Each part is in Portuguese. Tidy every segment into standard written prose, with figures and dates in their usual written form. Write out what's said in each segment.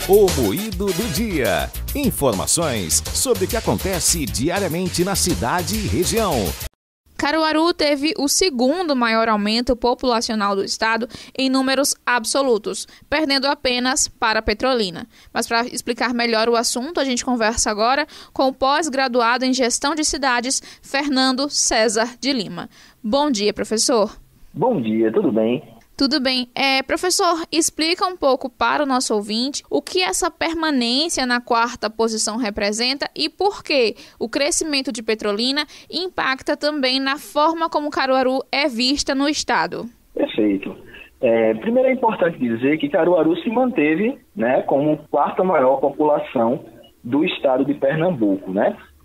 O Moído do Dia. Informações sobre o que acontece diariamente na cidade e região. Caruaru teve o segundo maior aumento populacional do estado em números absolutos, perdendo apenas para Petrolina. Mas para explicar melhor o assunto, a gente conversa agora com o pós-graduado em Gestão de Cidades, Fernando César de Lima. Bom dia, professor. Bom dia, tudo bem? Tudo bem. Professor, explica um pouco para o nosso ouvinte o que essa permanência na quarta posição representa e por que o crescimento de Petrolina impacta também na forma como Caruaru é vista no estado. Perfeito. Primeiro é importante dizer que Caruaru se manteve, como quarta maior população do estado de Pernambuco,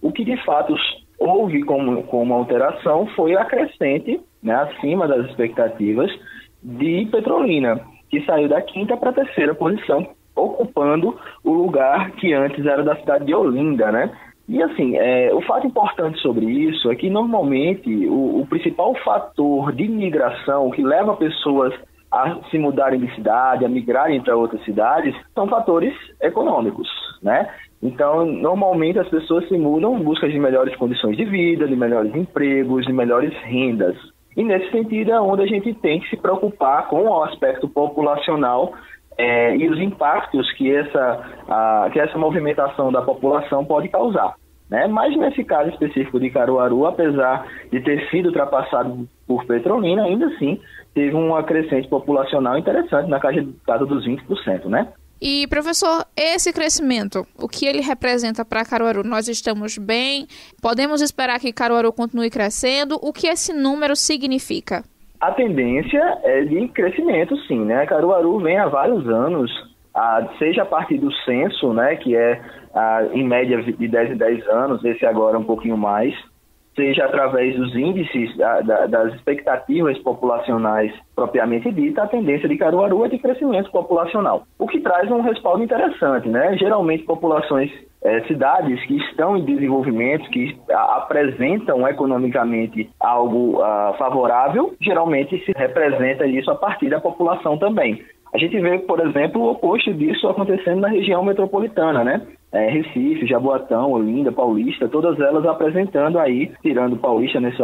O que de fato houve como alteração foi a crescente, acima das expectativas, de Petrolina, que saiu da quinta para a terceira posição, ocupando o lugar que antes era da cidade de Olinda, E assim, o fato importante sobre isso é que normalmente o principal fator de migração que leva pessoas a se mudarem de cidade, a migrarem para outras cidades, são fatores econômicos, Então, normalmente as pessoas se mudam em busca de melhores condições de vida, de melhores empregos, de melhores rendas. E nesse sentido é onde a gente tem que se preocupar com o aspecto populacional e os impactos que essa movimentação da população pode causar. Mas nesse caso específico de Caruaru, apesar de ter sido ultrapassado por Petrolina, ainda assim teve uma crescente populacional interessante na casa dos 20%, E, professor, esse crescimento, o que ele representa para Caruaru? Nós estamos bem? Podemos esperar que Caruaru continue crescendo? O que esse número significa? A tendência é de crescimento, sim, Caruaru vem há vários anos, seja a partir do censo, que é em média de 10 em 10 anos, esse agora um pouquinho mais, seja através dos índices das expectativas populacionais propriamente dita, a tendência de Caruaru é de crescimento populacional, o que traz um respaldo interessante, Geralmente cidades que estão em desenvolvimento, que apresentam economicamente algo favorável, geralmente se representa isso a partir da população também. A gente vê, por exemplo, o oposto disso acontecendo na região metropolitana, Recife, Jaboatão, Olinda, Paulista, todas elas apresentando aí, tirando Paulista nesse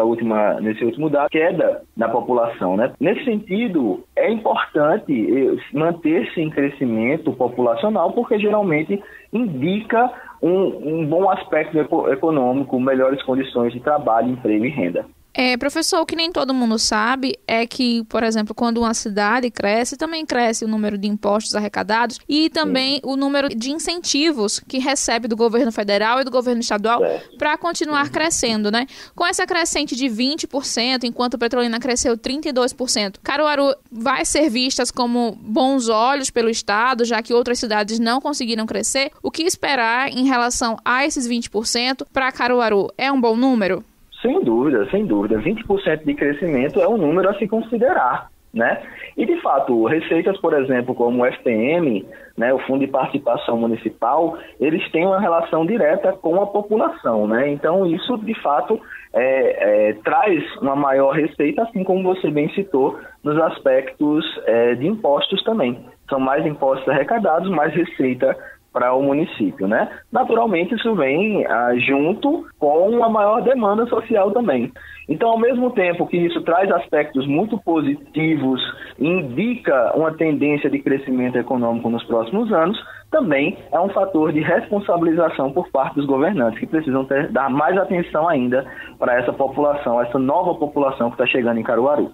último dado, queda da população, Nesse sentido, é importante manter-se em crescimento populacional, porque geralmente indica um bom aspecto econômico, melhores condições de trabalho, emprego e renda. Professor, o que nem todo mundo sabe é que, por exemplo, quando uma cidade cresce, também cresce o número de impostos arrecadados e também o número de incentivos que recebe do governo federal e do governo estadual para continuar crescendo, Com essa crescente de 20%, enquanto Petrolina cresceu 32%, Caruaru vai ser vistas como bons olhos pelo estado, já que outras cidades não conseguiram crescer. O que esperar em relação a esses 20% para Caruaru? É um bom número? Sem dúvida. 20% de crescimento é um número a se considerar, E, de fato, receitas, por exemplo, como o FPM, o Fundo de Participação Municipal, eles têm uma relação direta com a população, Então, isso, de fato, traz uma maior receita, assim como você bem citou, nos aspectos de impostos também. São mais impostos arrecadados, mais receita para o município, Naturalmente, isso vem junto com uma maior demanda social também. Então, ao mesmo tempo que isso traz aspectos muito positivos, indica uma tendência de crescimento econômico nos próximos anos, também é um fator de responsabilização por parte dos governantes, que precisam dar mais atenção ainda para essa população, essa nova população que está chegando em Caruaru.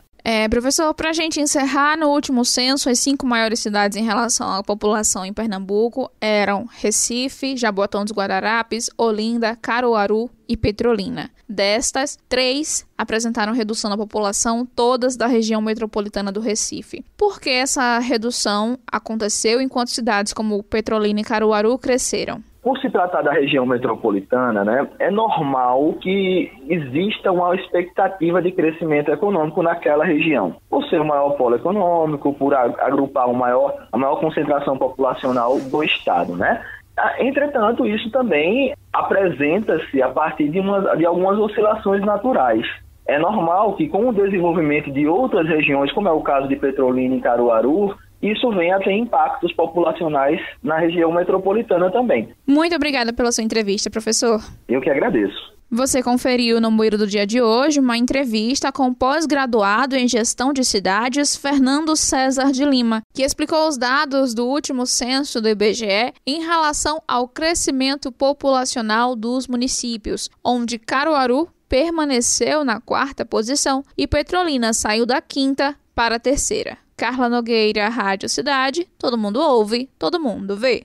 Professor, para a gente encerrar, no último censo, as 5 maiores cidades em relação à população em Pernambuco eram Recife, Jaboatão dos Guararapes, Olinda, Caruaru e Petrolina. Destas, 3 apresentaram redução da população, todas da região metropolitana do Recife. Por que essa redução aconteceu enquanto cidades como Petrolina e Caruaru cresceram? Por se tratar da região metropolitana, é normal que exista uma expectativa de crescimento econômico naquela região. Por ser o maior polo econômico, por agrupar a maior concentração populacional do estado, Entretanto, isso também apresenta-se a partir de algumas oscilações naturais. É normal que, com o desenvolvimento de outras regiões, como é o caso de Petrolina e Caruaru, isso vem a ter impactos populacionais na região metropolitana também. Muito obrigada pela sua entrevista, professor. Eu que agradeço. Você conferiu no Bueiro do Dia de hoje uma entrevista com o pós-graduado em Gestão de Cidades, Fernando César de Lima, que explicou os dados do último censo do IBGE em relação ao crescimento populacional dos municípios, onde Caruaru permaneceu na 4ª posição e Petrolina saiu da 5ª para a 3ª. Carla Nogueira, Rádio Cidade, todo mundo ouve, todo mundo vê.